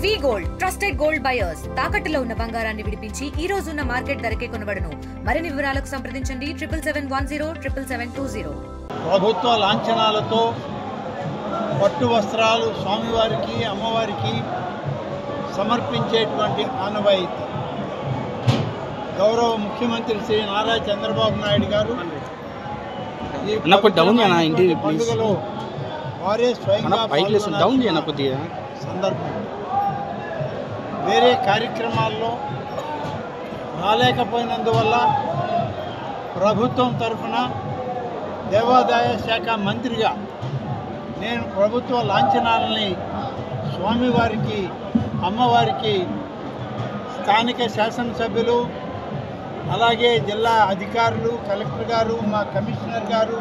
వి gold trusted gold buyers తాకట్టులో ఉన్న బంగారాన్ని విడిపించి ఈ రోజు ఉన్న మార్కెట్ ధరకే కొనబడును. మరిన్ని వివరాలకు సంప్రదించండి 7710 ప్రభుత్వ లాంఛనాలతో పట్టు వస్త్రాలు స్వామివారికి అమ్మవారికి సమర్పించేటువంటి ఆనవాయితీ గౌరవ ముఖ్యమంత్రి శ్రీ నారా చంద్రబాబు నాయుడు గారు ఈ పండుగలో వారే స్వయంగా సందర్భం వేరే కార్యక్రమాల్లో రాలేకపోయినందువల్ల ప్రభుత్వం తరఫున దేవాదాయ శాఖ మంత్రిగా నేను ప్రభుత్వ లాంఛనాలని స్వామివారికి అమ్మవారికి స్థానిక శాసనసభ్యులు అలాగే జిల్లా అధికారులు కలెక్టర్ గారు మా కమిషనర్ గారు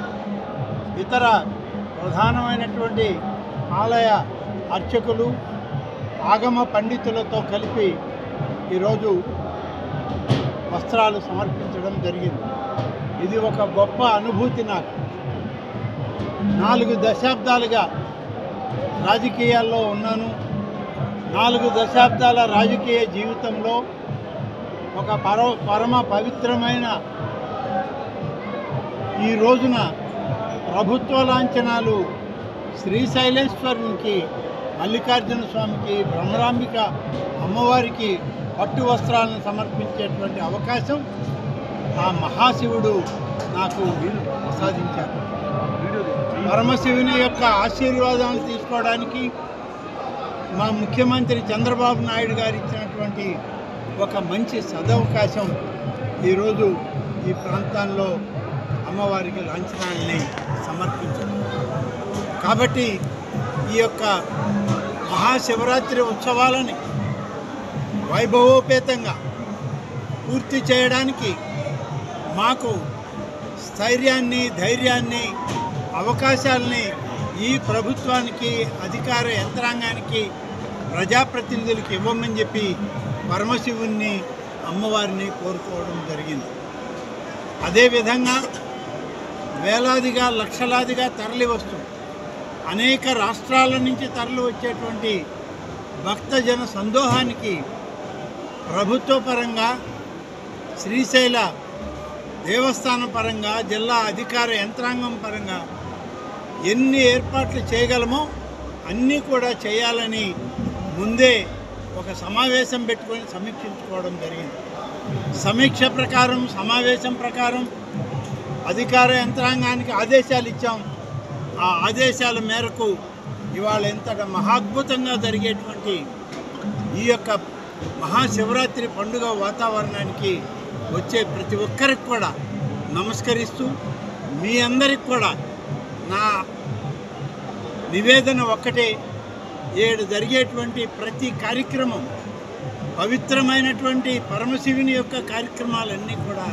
ఇతర ప్రధానమైనటువంటి ఆలయ అర్చకులు ఆగమ పండితులతో కలిపి ఈరోజు వస్త్రాలు సమర్పించడం జరిగింది. ఇది ఒక గొప్ప అనుభూతి నాకు. 4 దశాబ్దాలుగా రాజకీయాల్లో ఉన్నాను. 4 దశాబ్దాల రాజకీయ జీవితంలో ఒక పరమ పవిత్రమైన ఈ రోజున ప్రభుత్వ లాంఛనాలు శ్రీశైలేశ్వరునికి మల్లికార్జున స్వామికి బ్రహ్మరాంబిక అమ్మవారికి పట్టు వస్త్రాలను సమర్పించేటువంటి అవకాశం ఆ మహాశివుడు నాకు ప్రసాదించారు. పరమశివుని యొక్క ఆశీర్వాదాలు తీసుకోవడానికి మా ముఖ్యమంత్రి చంద్రబాబు నాయుడు గారు ఇచ్చినటువంటి ఒక మంచి సదవకాశం ఈరోజు ఈ ప్రాంతాల్లో అమ్మవారికి లాంఛనాన్ని సమర్పించారు. కాబట్టి ఈ యొక్క మహాశివరాత్రి ఉత్సవాలని వైభవోపేతంగా పూర్తి చేయడానికి మాకు స్థైర్యాన్ని ధైర్యాన్ని అవకాశాలని ఈ ప్రభుత్వానికి అధికార యంత్రాంగానికి ప్రజాప్రతినిధులకు ఇవ్వమని చెప్పి పరమశివుణ్ణి అమ్మవారిని కోరుకోవడం జరిగింది. అదేవిధంగా వేలాదిగా లక్షలాదిగా తరలి వస్తుంది అనేక రాష్ట్రాల నుంచి తరలి వచ్చేటువంటి భక్తజన సందోహానికి ప్రభుత్వ పరంగా శ్రీశైల దేవస్థానం పరంగా జిల్లా అధికార యంత్రాంగం పరంగా ఎన్ని ఏర్పాట్లు చేయగలమో అన్నీ కూడా చేయాలని ముందే ఒక సమావేశం పెట్టుకొని సమీక్షించుకోవడం జరిగింది. సమీక్ష ప్రకారం సమావేశం ప్రకారం అధికార యంత్రాంగానికి ఆదేశాలు ఇచ్చాం. ఆ ఆదేశాల మేరకు ఇవాళ ఎంతట మహాద్భుతంగా జరిగేటువంటి ఈ యొక్క మహాశివరాత్రి పండుగ వాతావరణానికి వచ్చే ప్రతి ఒక్కరికి కూడా నమస్కరిస్తూ మీ అందరికి కూడా నా నివేదన ఒక్కటే, 7 జరిగేటువంటి ప్రతి కార్యక్రమం పవిత్రమైనటువంటి పరమశివుని యొక్క కార్యక్రమాలన్నీ కూడా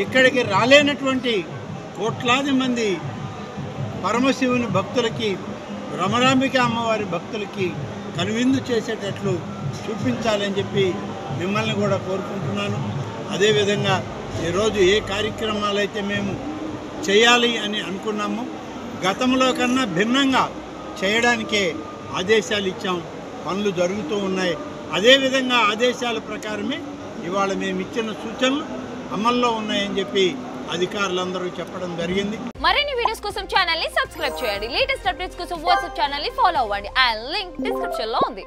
ఇక్కడికి రాలేనటువంటి కోట్లాది మంది పరమశివుని భక్తులకి బ్రహ్మరాంబిక అమ్మవారి భక్తులకి కనువిందు చేసేటట్లు చూపించాలని చెప్పి మిమ్మల్ని కూడా కోరుకుంటున్నాను. అదేవిధంగా ఈరోజు ఏ కార్యక్రమాలు అయితే మేము చేయాలి అని అనుకున్నామో గతంలో కన్నా భిన్నంగా చేయడానికే ఆదేశాలు ఇచ్చాం. పనులు జరుగుతూ ఉన్నాయి. అదేవిధంగా ఆదేశాల ప్రకారమే ఇవాళ మేము ఇచ్చిన సూచనలు అమల్లో ఉన్నాయని చెప్పి అధికారులందరూ చెప్పడం జరిగింది. మరిన్ని వీడియోస్ కోసం ఛానల్ ని సబ్స్క్రైబ్ చేయండి. లేటెస్ట్ అప్డేట్స్ కోసం వాట్సాప్ ఛానల్ ని ఫాలో అవ్వండి. ఆ లింక్ డిస్క్రిప్షన్ లో ఉంది.